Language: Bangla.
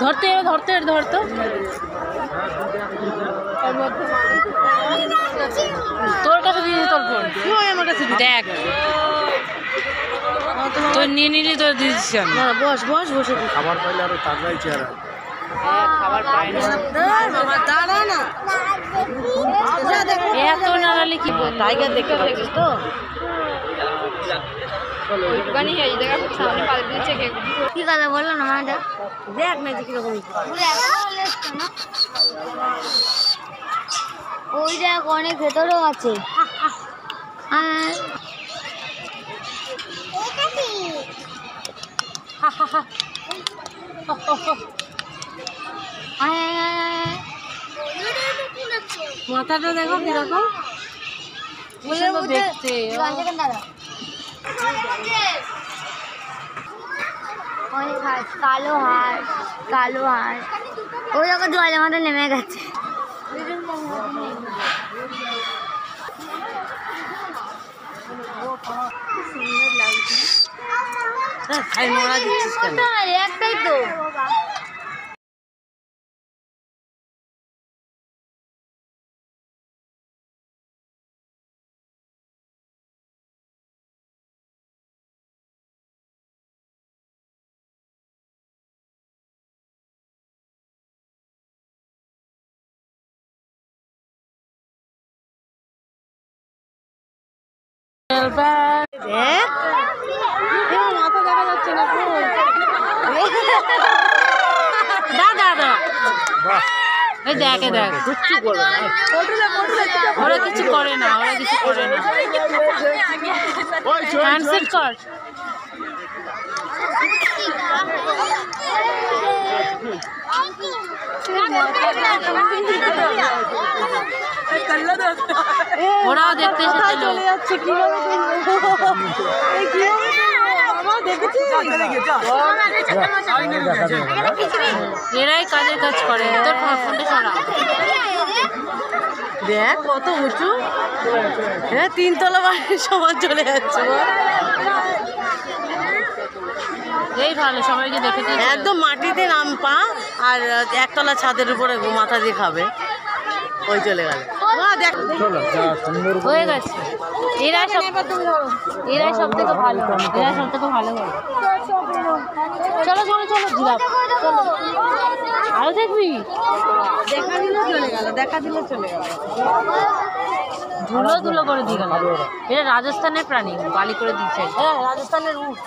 ধরতে ধরতে ধরতো তোর কাছে দিয়েছি তোর ফোন আমার কাছে দেখ তোর নিয়ে নিলি তোর দিয়েছি আমি বস বস বসে খাবার পাইলে আরো তাজা চেহারা খাবার পাই না এত নাড়ালে কি টাইগার দেখতে পাচ্ছিস তো কি কথা বললো না মানে দেখ না কিরকম ওই দেখ অনেক ভেতরেও আছে আর মাথাটা দেখো কিরকম দেখতে অনেক হাঁস কালো হাঁস কালো হাঁস ওই যখন জলের মধ্যে নেমে গেছে সুন্দর লাগছে একটাই তো মাথা দেখা যাচ্ছে না দাদা দেখে দেখ ওরা কিছু করে না ওরা কিছু করে না হ্যান্ডসেট কর ওরাও দেখতে চলে যাচ্ছে এরাই কাজের কাজ করে তোর ফোনটা সরা দেখ কত উঁচু হ্যাঁ 3 তলা বাড়ির সমান চলে যাচ্ছে এই ভালো সবাইকে দেখে একদম মাটিতে নাম পা আর একতলা ছাদের উপরে মাথা দিয়ে খাবে ওই চলে গেল হয়ে গেছে এরাই সব থেকে ভালো এরাই সব থেকে ভালো হয় চলো চলো চলো জিরাফ চলো আরো দেখবি দেখা দিলে চলে গেল ধুলো ধুলো করে দিয়ে গেল এটা রাজস্থানের প্রাণী বালি করে দিচ্ছে হ্যাঁ রাজস্থানের উট